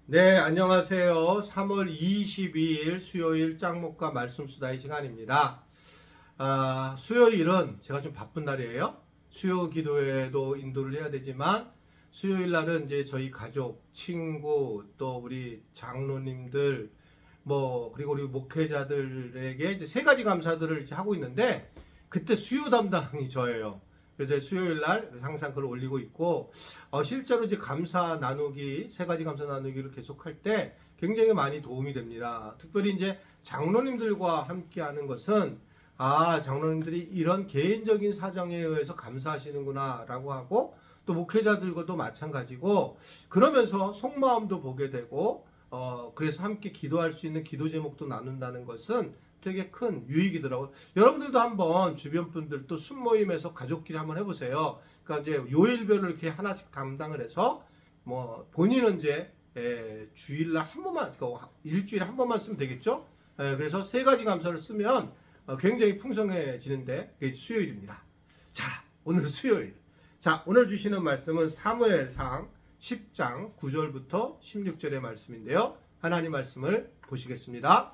네, 안녕하세요. 3월 22일 수요일 짱목과 말씀 수다의 시간입니다. 수요일은 제가 좀 바쁜 날이에요. 수요 기도회도 인도를 해야 되지만 수요일 날은 이제 저희 가족, 친구, 또 우리 장로님들, 그리고 우리 목회자들에게 이제 세 가지 감사들을 이제 하고 있는데 그때 수요 담당이 저예요. 그래서 수요일 날 항상 그걸 올리고 있고, 실제로 이제 감사 나누기, 세 가지 감사 나누기를 계속할 때 굉장히 많이 도움이 됩니다. 특별히 이제 장로님들과 함께 하는 것은, 장로님들이 이런 개인적인 사정에 의해서 감사하시는구나 라고 하고, 또 목회자들과도 마찬가지고, 그러면서 속마음도 보게 되고, 그래서 함께 기도할 수 있는 기도 제목도 나눈다는 것은 되게 큰 유익이더라고요. 여러분들도 한번 주변 분들 또 순모임에서 가족끼리 한번 해보세요. 그러니까 이제 요일별로 이렇게 하나씩 담당을 해서 본인은 이제 주일날 한 번만, 그러니까 일주일에 한 번만 쓰면 되겠죠. 그래서 세 가지 감사를 쓰면 굉장히 풍성해지는데 그게 수요일입니다. 자, 오늘 수요일. 자, 오늘 주시는 말씀은 사무엘상 10장 9절부터 16절의 말씀인데요. 하나님 말씀을 보시겠습니다.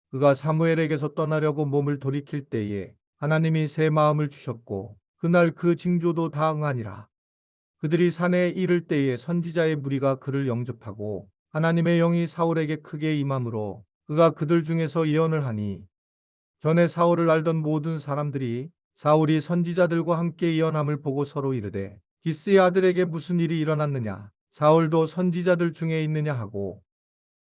그가 사무엘에게서 떠나려고 몸을 돌이킬 때에 하나님이 새 마음을 주셨고 그날 그 징조도 다 응하니라. 그들이 산에 이를 때에 선지자의 무리가 그를 영접하고 하나님의 영이 사울에게 크게 임함으로 그가 그들 중에서 예언을 하니 전에 사울을 알던 모든 사람들이 사울이 선지자들과 함께 예언함을 보고 서로 이르되 기스의 아들에게 무슨 일이 일어났느냐 사울도 선지자들 중에 있느냐 하고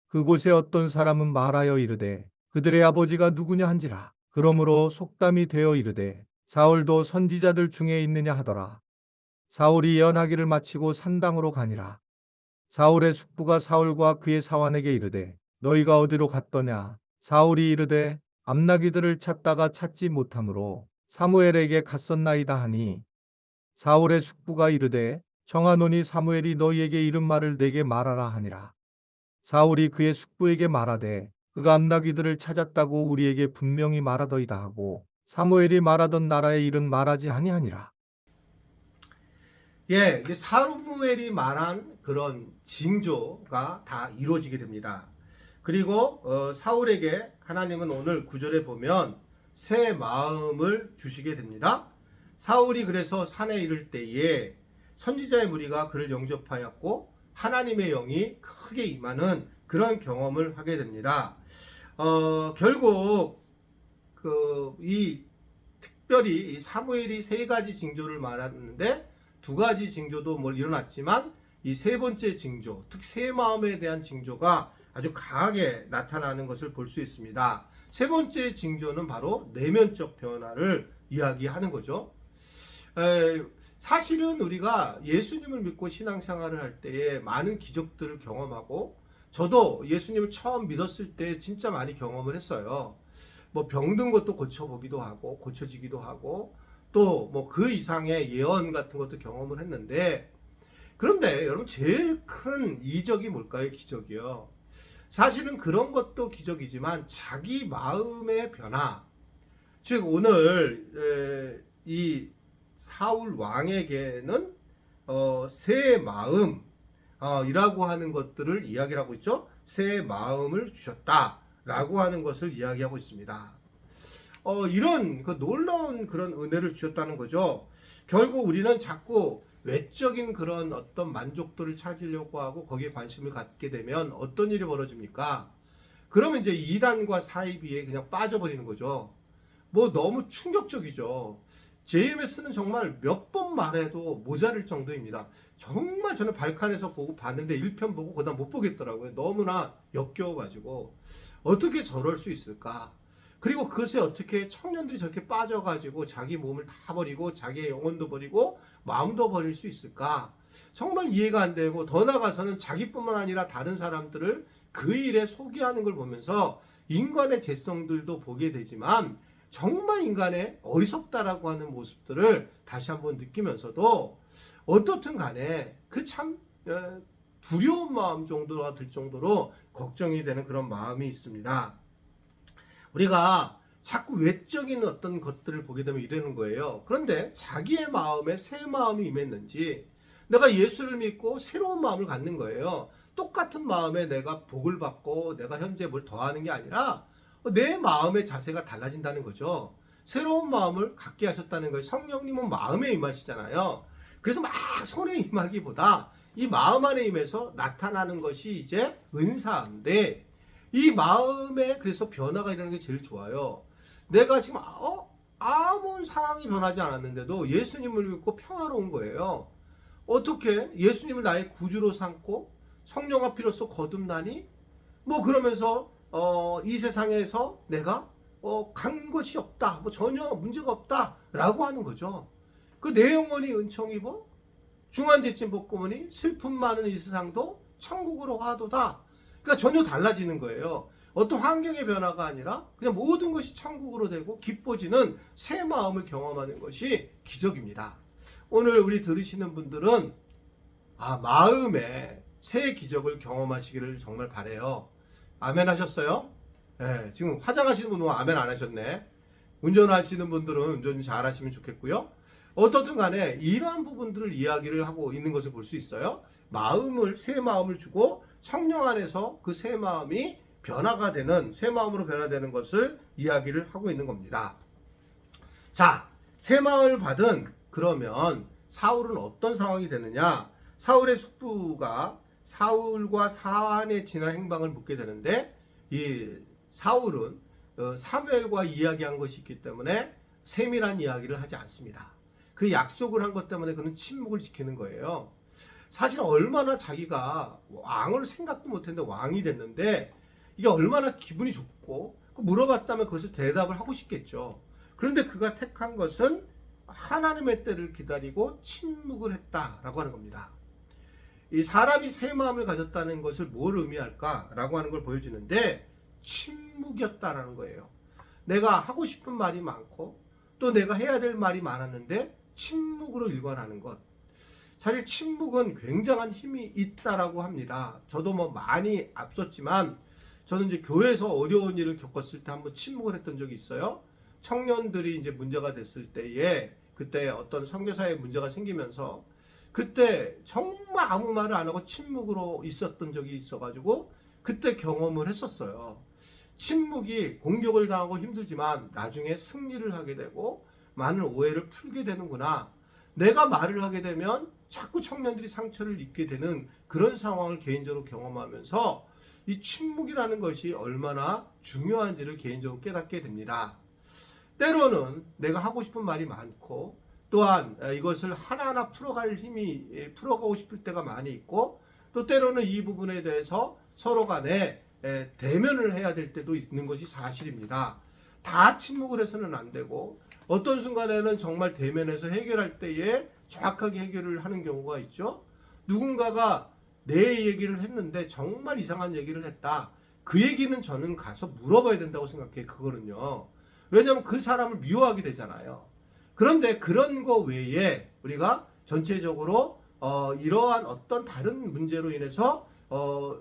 그곳에 어떤 사람은 말하여 이르되 그들의 아버지가 누구냐 한지라. 그러므로 속담이 되어 이르되 사울도 선지자들 중에 있느냐 하더라. 사울이 예언하기를 마치고 산당으로 가니라. 사울의 숙부가 사울과 그의 사환에게 이르되 너희가 어디로 갔더냐. 사울이 이르되 암나귀들을 찾다가 찾지 못하므로 사무엘에게 갔었나이다 하니 사울의 숙부가 이르되 청하노니 사무엘이 너희에게 이른 말을 내게 말하라 하니라. 사울이 그의 숙부에게 말하되 그가 암나귀들을 찾았다고 우리에게 분명히 말하더이다 하고 사무엘이 말하던 나라의 일은 말하지 아니하니라. 이제 사무엘이 말한 그런 징조가 다 이루어지게 됩니다. 그리고 사울에게 하나님은 오늘 9절에 보면 새 마음을 주시게 됩니다. 사울이 그래서 산에 이를 때에 선지자의 무리가 그를 영접하였고 하나님의 영이 크게 임하는 그런 경험을 하게 됩니다. 결국 특별히 이 사무엘이 세 가지 징조를 말하는데 두 가지 징조도 일어났지만 이 세 번째 징조, 특히 새 마음에 대한 징조가 아주 강하게 나타나는 것을 볼 수 있습니다. 세 번째 징조는 바로 내면적 변화를 이야기하는 거죠. 사실은 우리가 예수님을 믿고 신앙생활을 할 때에 많은 기적들을 경험하고 저도 예수님을 처음 믿었을 때 진짜 많이 경험을 했어요. 병든 것도 고쳐보기도 하고 고쳐지기도 하고 또 그 이상의 예언 같은 것도 경험을 했는데 그런데 여러분 제일 큰 이적이 뭘까요? 기적이요. 사실은 그런 것도 기적이지만 자기 마음의 변화 즉 오늘 이 사울 왕에게는 새 마음 이라고 하는 것들을 이야기를 하고 있죠. 새 마음을 주셨다라고 하는 것을 이야기하고 있습니다. 이런 놀라운 그런 은혜를 주셨다는 거죠. 결국 우리는 자꾸 외적인 그런 어떤 만족도를 찾으려고 하고 거기에 관심을 갖게 되면 어떤 일이 벌어집니까? 그러면 이제 이단과 사이비에 그냥 빠져버리는 거죠. 너무 충격적이죠. JMS는 정말 몇 번 말해도 모자랄 정도입니다. 정말 저는 발칸에서 보고 봤는데 1편 보고 그다음 못 보겠더라고요. 너무나 역겨워가지고 어떻게 저럴 수 있을까? 그리고 그것에 어떻게 청년들이 저렇게 빠져가지고 자기 몸을 다 버리고 자기의 영혼도 버리고 마음도 버릴 수 있을까? 정말 이해가 안 되고 더 나아가서는 자기뿐만 아니라 다른 사람들을 그 일에 소개하는 걸 보면서 인간의 죄성들도 보게 되지만 정말 인간의 어리석다라고 하는 모습들을 다시 한번 느끼면서도 어떻든 간에 그 참 두려운 마음 정도가 들 정도로 걱정이 되는 그런 마음이 있습니다. 우리가 자꾸 외적인 어떤 것들을 보게 되면 이러는 거예요. 그런데 자기의 마음에 새 마음이 임했는지 내가 예수를 믿고 새로운 마음을 갖는 거예요. 똑같은 마음에 내가 복을 받고 내가 현재 뭘 더하는 게 아니라 내 마음의 자세가 달라진다는 거죠. 새로운 마음을 갖게 하셨다는 거예요. 성령님은 마음에 임하시잖아요. 그래서 막 손에 임하기보다 이 마음 안에 임해서 나타나는 것이 이제 은사인데, 이 마음에 그래서 변화가 일어나는 게 제일 좋아요. 내가 지금 아무 상황이 변하지 않았는데도 예수님을 믿고 평화로운 거예요. 어떻게 예수님을 나의 구주로 삼고 성령과 피로써 거듭나니? 뭐 그러면서 이 세상에서 내가 간 것이 없다, 뭐 전혀 문제가 없다라고 하는 거죠. 그 내 영혼이 은총 입어 중환제쯤 복구머니 슬픔 많은 이 세상도 천국으로 화도다. 그러니까 전혀 달라지는 거예요. 어떤 환경의 변화가 아니라 그냥 모든 것이 천국으로 되고 기뻐지는 새 마음을 경험하는 것이 기적입니다. 오늘 우리 들으시는 분들은 마음에 새 기적을 경험하시기를 정말 바라요. 아멘 하셨어요? 네, 지금 화장하시는 분은 아멘 안 하셨네. 운전하시는 분들은 운전 잘 하시면 좋겠고요. 어떻든 간에 이러한 부분들을 이야기를 하고 있는 것을 볼 수 있어요. 새 마음을 주고 성령 안에서 그 새 마음이 변화가 되는, 새 마음으로 변화되는 것을 이야기를 하고 있는 겁니다. 자, 새 마음을 받은 그러면 사울은 어떤 상황이 되느냐? 사울의 숙부가 사울과 사안에 지난 행방을 묻게 되는데, 이 사울은 사무엘과 이야기한 것이 있기 때문에 세밀한 이야기를 하지 않습니다. 그 약속을 한 것 때문에 그는 침묵을 지키는 거예요. 사실 얼마나 자기가 왕을 생각도 못했는데 왕이 됐는데 이게 얼마나 기분이 좋고, 물어봤다면 그것을 대답을 하고 싶겠죠. 그런데 그가 택한 것은 하나님의 때를 기다리고 침묵을 했다라고 하는 겁니다. 이 사람이 새 마음을 가졌다는 것을 뭘 의미할까라고 하는 걸 보여주는데, 침묵이었다라는 거예요. 내가 하고 싶은 말이 많고 또 내가 해야 될 말이 많았는데 침묵으로 일관하는 것. 사실 침묵은 굉장한 힘이 있다라고 합니다. 저도 뭐 많이 앞섰지만 저는 이제 교회에서 어려운 일을 겪었을 때 한번 침묵을 했던 적이 있어요. 청년들이 이제 문제가 됐을 때에, 그때 어떤 선교사에 문제가 생기면서 그때 정말 아무 말을 안 하고 침묵으로 있었던 적이 있어가지고 그때 경험을 했었어요. 침묵이 공격을 당하고 힘들지만 나중에 승리를 하게 되고 많은 오해를 풀게 되는구나. 내가 말을 하게 되면 자꾸 청년들이 상처를 입게 되는 그런 상황을 개인적으로 경험하면서 이 침묵이라는 것이 얼마나 중요한지를 개인적으로 깨닫게 됩니다. 때로는 내가 하고 싶은 말이 많고 또한 이것을 하나하나 풀어가고 싶을 때가 많이 있고, 또 때로는 이 부분에 대해서 서로 간에 대면을 해야 될 때도 있는 것이 사실입니다. 다 침묵을 해서는 안 되고 어떤 순간에는 정말 대면해서 해결할 때에 정확하게 해결을 하는 경우가 있죠. 누군가가 내 얘기를 했는데 정말 이상한 얘기를 했다. 그 얘기는 저는 가서 물어봐야 된다고 생각해요. 그거는요. 왜냐하면 그 사람을 미워하게 되잖아요. 그런데 그런 거 외에 우리가 전체적으로 이러한 어떤 다른 문제로 인해서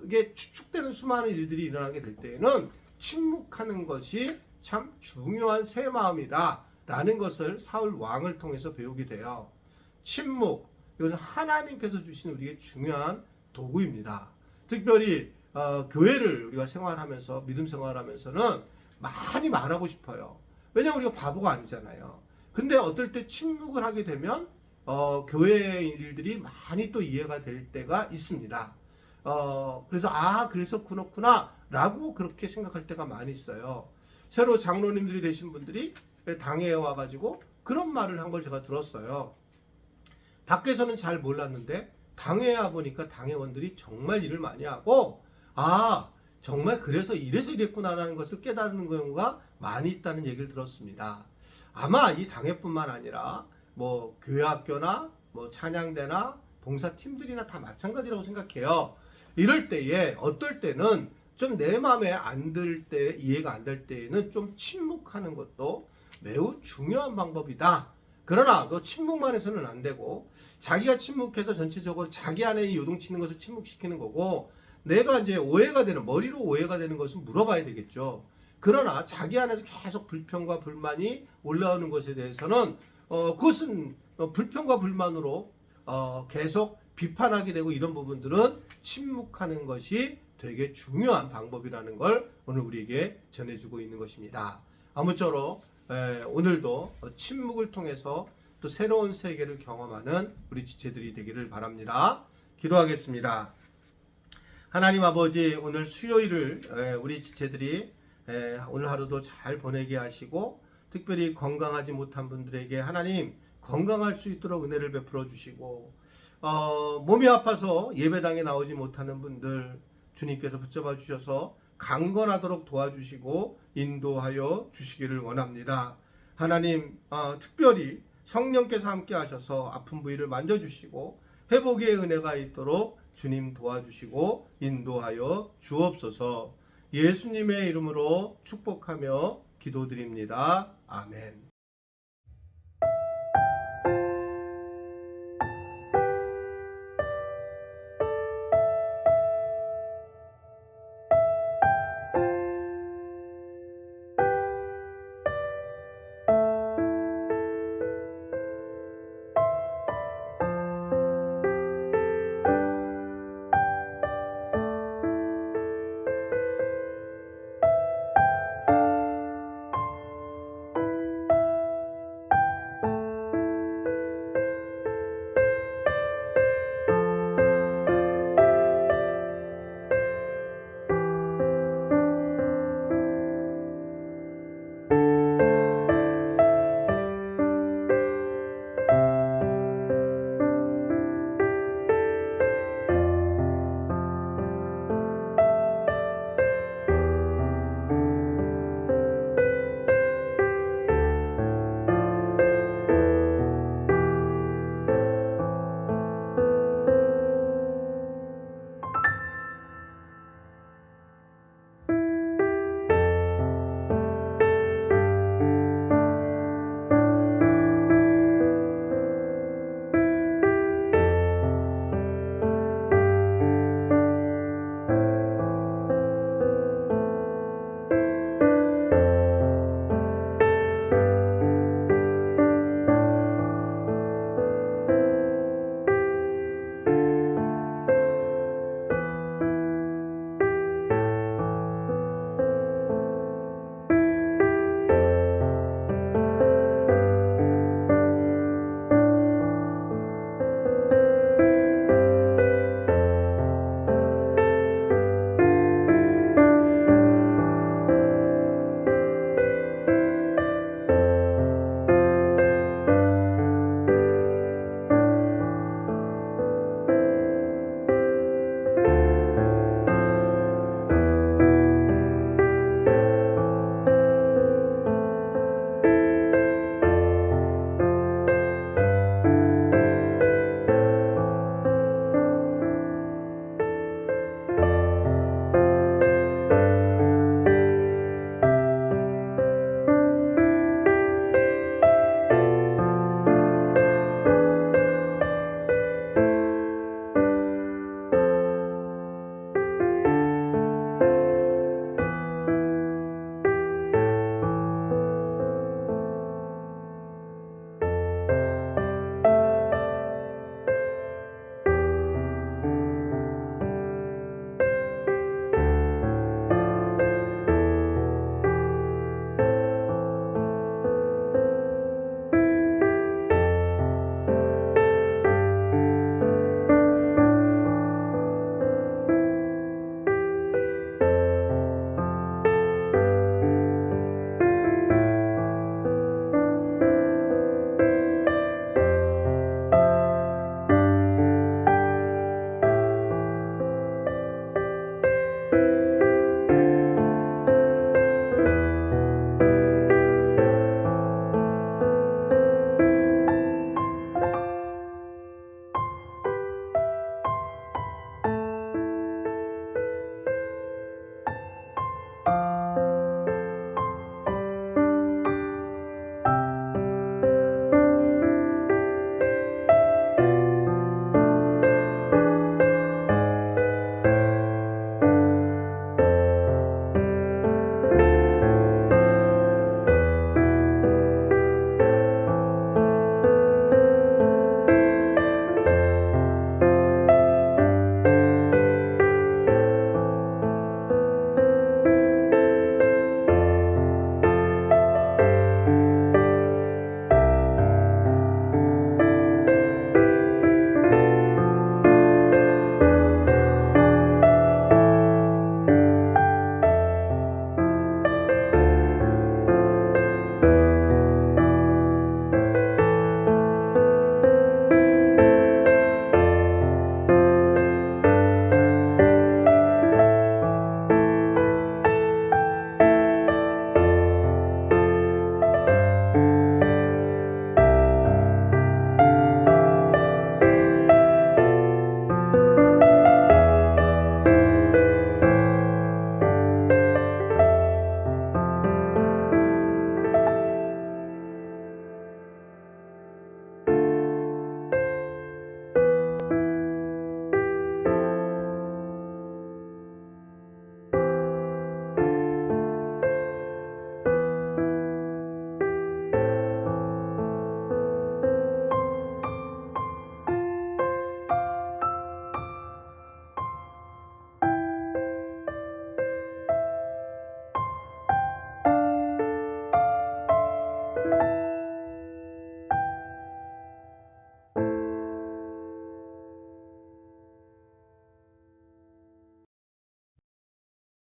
이게 추측되는 수많은 일들이 일어나게 될 때에는 침묵하는 것이 참 중요한 새 마음이다 라는 것을 사울 왕을 통해서 배우게 돼요. 침묵, 이것은 하나님께서 주신 우리에게 중요한 도구입니다. 특별히 교회를 우리가 생활하면서, 믿음 생활하면서는 많이 말하고 싶어요. 왜냐하면 우리가 바보가 아니잖아요. 근데 어떨 때 침묵을 하게 되면 교회의 일들이 많이 또 이해가 될 때가 있습니다. 그래서 그래서 그렇구나 라고 그렇게 생각할 때가 많이 있어요. 새로 장로님들이 되신 분들이 당회에 와가지고 그런 말을 한 걸 제가 들었어요. 밖에서는 잘 몰랐는데 당회에 와보니까 당회원들이 정말 일을 많이 하고 정말 그래서 이래서 이랬구나라는 것을 깨달는 경우가 많이 있다는 얘기를 들었습니다. 아마 이 당회뿐만 아니라 뭐 교회학교나 뭐 찬양대나 봉사팀들이나 다 마찬가지라고 생각해요. 이럴 때에 어떨 때는 좀 내 마음에 안 들 때, 이해가 안 될 때에는 좀 침묵하는 것도 매우 중요한 방법이다. 그러나 너 침묵만 해서는 안 되고, 자기가 침묵해서 전체적으로 자기 안에 요동치는 것을 침묵시키는 거고, 내가 이제 머리로 오해가 되는 것은 물어봐야 되겠죠. 그러나 자기 안에서 계속 불평과 불만이 올라오는 것에 대해서는 그것은 불평과 불만으로 계속 비판하게 되고 이런 부분들은 침묵하는 것이 되게 중요한 방법이라는 걸 오늘 우리에게 전해주고 있는 것입니다. 아무쪼록 오늘도 침묵을 통해서 또 새로운 세계를 경험하는 우리 지체들이 되기를 바랍니다. 기도하겠습니다. 하나님 아버지, 오늘 수요일을 우리 지체들이 오늘 하루도 잘 보내게 하시고, 특별히 건강하지 못한 분들에게 하나님 건강할 수 있도록 은혜를 베풀어 주시고, 몸이 아파서 예배당에 나오지 못하는 분들 주님께서 붙잡아 주셔서 강건하도록 도와주시고 인도하여 주시기를 원합니다. 하나님, 특별히 성령께서 함께 하셔서 아픈 부위를 만져주시고 회복의 은혜가 있도록 주님 도와주시고 인도하여 주옵소서. 예수님의 이름으로 축복하며 기도드립니다. 아멘.